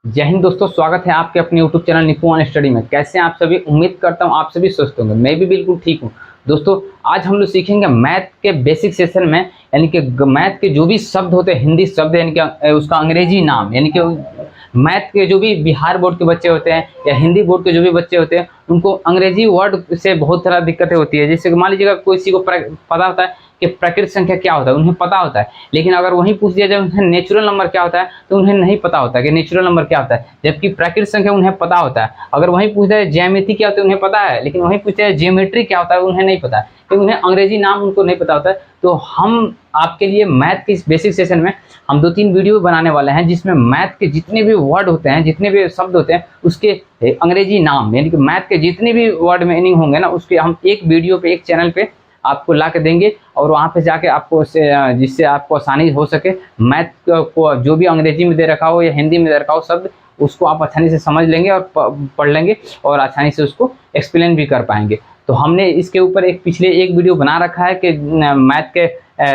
जय हिंद दोस्तों, स्वागत है आपके अपने YouTube channel Nippon on study में। कैसे हैं आप सभी? उम्मीद करता हूं आप सभी स्वस्थ होंगे। मैं भी बिल्कुल ठीक हूं। दोस्तों, आज हम लोग सीखेंगे मैथ के बेसिक सेशन में, यानी कि मैथ के जो भी शब्द होते हैं, हिंदी शब्द यानी कि उसका अंग्रेजी नाम, यानी कि मैथ के जो भी बिहार बोर्ड के बच्चे होते हैं या हिंदी बोर्ड के जो भी बच्चे होते हैं, उनको अंग्रेजी वर्ड से बहुत सारा दिक्कतें होती है। जैसे मान लीजिएगा कोई किसी को पता होता है कि प्राकृतिक संख्या क्या होता है, उन्हें पता होता है, लेकिन अगर वही पूछ दिया जाए उन्हें नेचुरल नंबर क्या होता है तो उन्हें नहीं पता होता कि नेचुरल नंबर क्या होता है। जबकि प्राकृतिक संख्या उन्हें पता होता है। अगर वही पूछ दिया जाए ज्यामिति क्या होता है उन्हें पता है, लेकिन वही पूछ दिया जाए ज्योमेट्री क्या होता है उन्हें नहीं पता है, क्योंकि उन्हें अंग्रेजी नाम उनको नहीं पता होता है। तो हम आपके लिए मैथ के इस बेसिक सेशन में हम 2-3 वीडियो बनाने वाले हैं, जिसमें मैथ के जितने भी वर्ड होते हैं, जितने भी शब्द होते हैं, उसके अंग्रेजी नाम, यानी कि मैथ के जितने भी वर्ड मीनिंग होंगे ना, उसके हम एक वीडियो पे, एक चैनल पे आपको ला के देंगे। और वहाँ पे जाके आपको जिससे आपको आसानी हो सके, मैथ को जो भी अंग्रेजी में दे रखा हो या हिंदी में दे रखा हो शब्द, उसको आप आसानी से समझ लेंगे और पढ़ लेंगे और आसानी से उसको एक्सप्लेन भी कर पाएंगे। तो हमने इसके ऊपर पिछले एक वीडियो बना रखा है कि मैथ के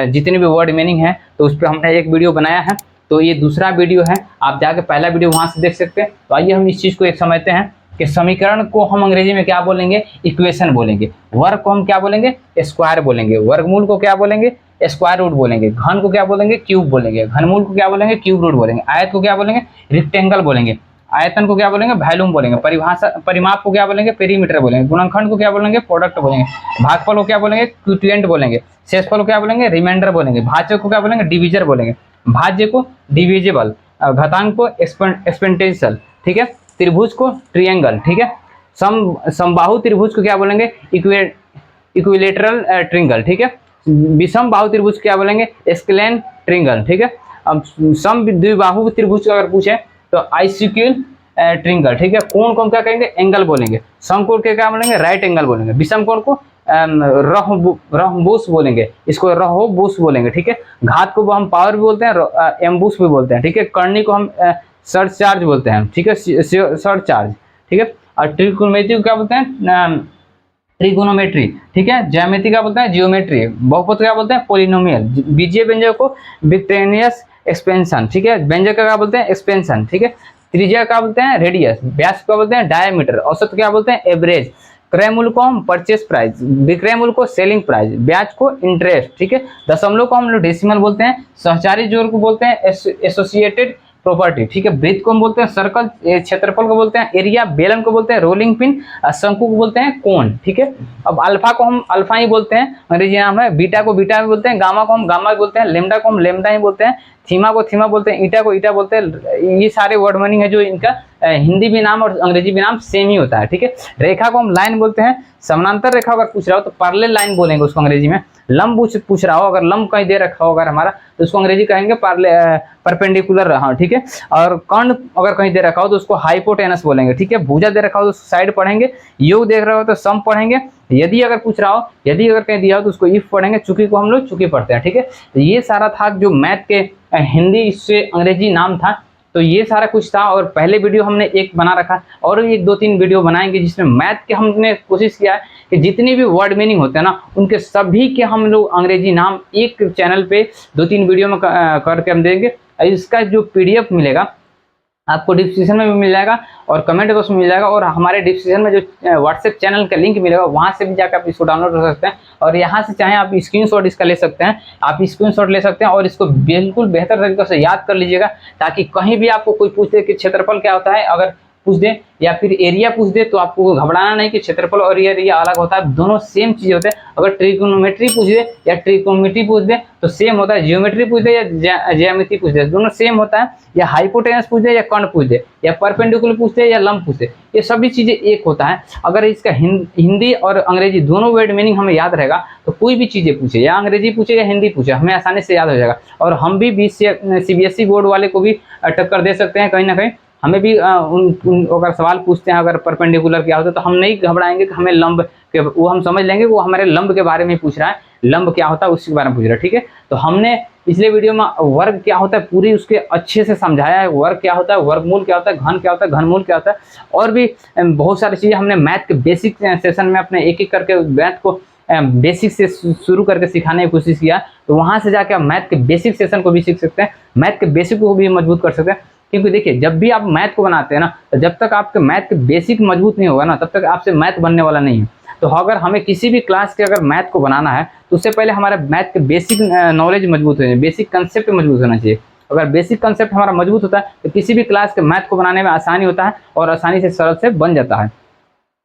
जितने भी वर्ड मीनिंग है, तो उस पर हमने एक वीडियो बनाया है। तो ये दूसरा वीडियो है, आप जाके पहला वीडियो वहाँ से देख सकते हैं। तो आइए हम इस चीज़ को एक समझते हैं कि समीकरण को हम अंग्रेजी में क्या बोलेंगे? इक्वेशन बोलेंगे। वर्ग को हम क्या बोलेंगे? स्क्वायर बोलेंगे। वर्गमूल को क्या बोलेंगे? स्क्वायर रूट बोलेंगे। घन को क्या बोलेंगे? क्यूब बोलेंगे। घनमूल को क्या बोलेंगे? क्यूब रूट बोलेंगे। आयत को क्या बोलेंगे? रेक्टेंगल बोलेंगे। आयतन को क्या बोलेंगे? वॉल्यूम बोलेंगे। परिभाषा परिमाप को क्या बोलेंगे? पेरीमीटर बोलेंगे। गुणनखंड को क्या बोलेंगे? प्रोडक्ट बोलेंगे। भागफल को क्या बोलेंगे? क्वोटिएंट बोलेंगे। शेषफल को क्या बोलेंगे? रिमाइंडर बोलेंगे। भाज्य को क्या बोलेंगे? डिविजर बोलेंगे। भाज्य को डिविजिबल, घातांक को एक्सपोनेंशियल, ठीक है। त्रिभुज को ट्रिएंगल, ठीक है। समबाहु त्रिभुज को क्या बोलेंगे? इक्विलेटरल ट्रिएंगल, ठीक है। विषम बाहु त्रिभुज क्या बोलेंगे? स्केलेन ट्रिएंगल, ठीक है। अब सम द्विबाहु त्रिभुज अगर पूछे तो आइसोक्यूल ट्रिएंगल, ठीक है। कोण को हम क्या कहेंगे? एंगल बोलेंगे। समकोण के क्या बोलेंगे? राइट एंगल बोलेंगे। विषम कोण को रहबुस बोलेंगे, इसको रहोबुस बोलेंगे, ठीक है। घात को हम पावर भी बोलते हैं, एम्बुस भी बोलते हैं, ठीक है। करनी को हम सर्च चार्ज बोलते हैं, ठीक है, सर्च चार्ज, ठीक है। और ट्रिग्नोमेट्री को क्या बोलते हैं? ट्रिगोनोमेट्री, ठीक है। ज्यामिति क्या बोलते हैं? जियोमेट्री। बहुपद क्या बोलते हैं? पोलिनोमियल। बीजीय व्यंजक को विक्टेनियस एक्सपेंशन, ठीक है। व्यंजक का क्या बोलते हैं? एक्सपेंशन, ठीक है। त्रिज्या क्या बोलते हैं? रेडियस। व्यास क्या बोलते हैं? डायमीटर। औसत क्या बोलते हैं? एवरेज। क्रय मूल्य को हम परचेस प्राइस, विक्रय मूल्य को सेलिंग प्राइस, ब्याज को इंटरेस्ट, ठीक है। दशमलव को हम लोग डेसिमल बोलते हैं। सहचारी जोड़ को बोलते हैं एसोसिएटेड प्रॉपर्टी, ठीक है। वृत्त को हम बोलते हैं सर्कल। क्षेत्रफल को बोलते हैं एरिया। बेलन को बोलते हैं रोलिंग पिन। शंकु को बोलते हैं कोन, ठीक है। अब अल्फा को हम अल्फा ही बोलते हैं, अंग्रेजी नाम है। बीटा को बीटा भी बोलते हैं। गामा को हम गामा बोलते हैं। लेमडा को हम लेमडा ही बोलते हैं। थीमा को थीमा बोलते हैं। ईटा को ईटा बोलते हैं। ये सारे वर्ड मीनिंग है जो इनका हिंदी भी नाम और अंग्रेजी भी नाम सेम ही होता है, ठीक है। रेखा को हम लाइन बोलते हैं। समानांतर रेखा अगर पूछ रहा हो तो पैरेलल लाइन बोलेंगे उसको अंग्रेजी में। लंब पूछ रहा हो, अगर लंब कहीं दे रखा हो अगर हमारा, तो उसको अंग्रेजी कहेंगे परपेंडिकुलर, हाँ, ठीक है। और कर्ण अगर कहीं दे रखा हो तो उसको हाइपोटेनस बोलेंगे, ठीक है। भुजा दे रखा हो तो साइड पढ़ेंगे। योग देख रहा हो तो सम पढ़ेंगे। यदि अगर पूछ रहा हो, यदि अगर कहीं दिया हो तो उसको इफ पढ़ेंगे। चुकी को हम लोग चुकी पढ़ते हैं, ठीक है। तो ये सारा था जो मैथ के हिंदी से अंग्रेजी नाम था। तो ये सारा कुछ था, और पहले वीडियो हमने एक बना रखा, और एक 2-3 वीडियो बनाएंगे जिसमें मैथ के हमने कोशिश किया है कि जितने भी वर्ड मीनिंग होते हैं ना, उनके सभी के हम लोग अंग्रेजी नाम एक चैनल पे 2-3 वीडियो में करके हम देंगे। इसका जो PDF मिलेगा आपको डिस्क्रिप्शन में भी मिल जाएगा और कमेंट बॉक्स में मिल जाएगा, और हमारे डिस्क्रिप्शन में जो व्हाट्सएप चैनल का लिंक मिलेगा वहाँ से भी जाकर आप इसको डाउनलोड कर सकते हैं। और यहाँ से चाहे आप स्क्रीनशॉट इसका ले सकते हैं, आप स्क्रीनशॉट ले सकते हैं और इसको बिल्कुल बेहतर तरीके से याद कर लीजिएगा, ताकि कहीं भी आपको कोई पूछे कि क्षेत्रफल क्या होता है, अगर पूछ दे या फिर एरिया पूछ दे, तो आपको घबराना नहीं कि क्षेत्रफल और एरिया अलग होता है, दोनों सेम चीज होते हैं। अगर ट्रिगोनोमेट्री पूछ दे या ट्रिकोनोमेट्री पूछ दे तो सेम होता है। जियोमेट्री पूछ दे या ज्यामिति पूछ दे, दोनों सेम होता है। या हाइपोटेनस पूछ दे या कर्ण पूछ दे, या परपेंडिकुलर पूछ दे या लंब पूछ दे, ये सभी चीजें एक होता है। अगर इसका हिंदी और अंग्रेजी दोनों वर्ड मीनिंग हमें याद रहेगा तो कोई भी चीजें पूछे, या अंग्रेजी पूछे या हिंदी पूछे, हमें आसानी से याद हो जाएगा। और हम भी CBSE बोर्ड वाले को भी टक्कर दे सकते हैं कहीं ना कहीं। हमें भी अगर सवाल पूछते हैं अगर परपेंडिकुलर क्या होता है, तो हम नहीं घबराएंगे कि हमें लंब के, वो हम समझ लेंगे वो हमारे लंब के बारे में पूछ रहा है, लंब क्या होता है उसके बारे में पूछ रहा है, ठीक है। तो हमने पिछले वीडियो में वर्ग क्या होता है पूरी उसके अच्छे से समझाया है। वर्ग क्या होता है, वर्गमूल क्या होता है, घन क्या होता है, घनमूल क्या होता है, और भी बहुत सारी चीजें हमने मैथ के बेसिक सेशन में अपने एक एक करके मैथ को बेसिक से शुरू करके सिखाने की कोशिश किया। तो वहां से जाके आप मैथ के बेसिक सेशन को भी सीख सकते हैं, मैथ के बेसिक को भी मजबूत कर सकते हैं। क्योंकि देखिए जब भी आप मैथ को बनाते हैं ना, तो जब तक आपके मैथ के बेसिक मजबूत नहीं होगा ना, तब तक आपसे मैथ बनने वाला नहीं है। तो अगर हमें किसी भी क्लास के अगर मैथ को बनाना है, तो उससे पहले हमारा मैथ के बेसिक नॉलेज मजबूत होना चाहिए, बेसिक कंसेप्ट मजबूत होना चाहिए। अगर बेसिक कंसेप्ट हमारा मजबूत होता है तो किसी भी क्लास के मैथ को बनाने में आसानी होता है और आसानी से सरल से बन जाता है।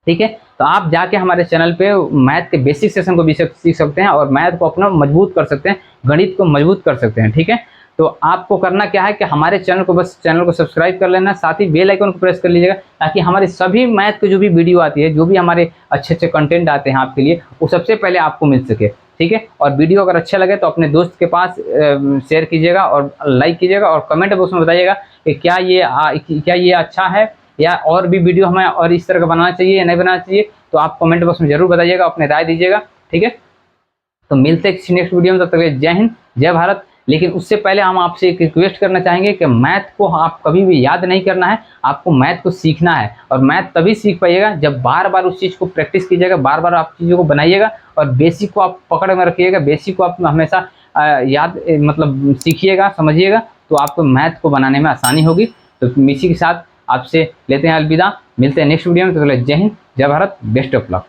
ठीक है, तो आप जाके हमारे चैनल पे मैथ के बेसिक सेशन को भी सीख सकते हैं और मैथ को अपना मजबूत कर सकते हैं, गणित को मजबूत कर सकते हैं। ठीक है, तो आपको करना क्या है कि हमारे चैनल को सब्सक्राइब कर लेना, साथ ही बेल आइकन को प्रेस कर लीजिएगा, ताकि हमारी सभी मैथ की जो भी वीडियो आती है, जो भी हमारे अच्छे अच्छे कंटेंट आते हैं आपके लिए, वो सबसे पहले आपको मिल सके। ठीक है, और वीडियो अगर अच्छा लगे तो अपने दोस्त के पास शेयर कीजिएगा और लाइक कीजिएगा और कमेंट बॉक्स में बताइएगा कि क्या ये अच्छा है या और भी वीडियो हमें और इस तरह का बनाना चाहिए या नहीं बनाना चाहिए। तो आप कमेंट बॉक्स में जरूर बताइएगा, अपने राय दीजिएगा। ठीक है, तो मिलते हैं किसी नेक्स्ट वीडियो में, तब तक जय हिंद जय भारत। लेकिन उससे पहले हम आपसे एक रिक्वेस्ट करना चाहेंगे कि मैथ को आप कभी भी याद नहीं करना है, आपको मैथ को सीखना है। और मैथ तभी सीख पाइएगा जब बार बार उस चीज़ को प्रैक्टिस कीजिएगा, बार बार आप चीज़ों को बनाइएगा और बेसिक को आप पकड़ में रखिएगा, बेसिक को आप हमेशा याद मतलब सीखिएगा, समझिएगा, तो आपको मैथ को बनाने में आसानी होगी। तो इसी के साथ आपसे लेते हैं अलविदा, मिलते हैं नेक्स्ट वीडियो में। तो जय हिंद जय भारत, बेस्ट ऑफ लक।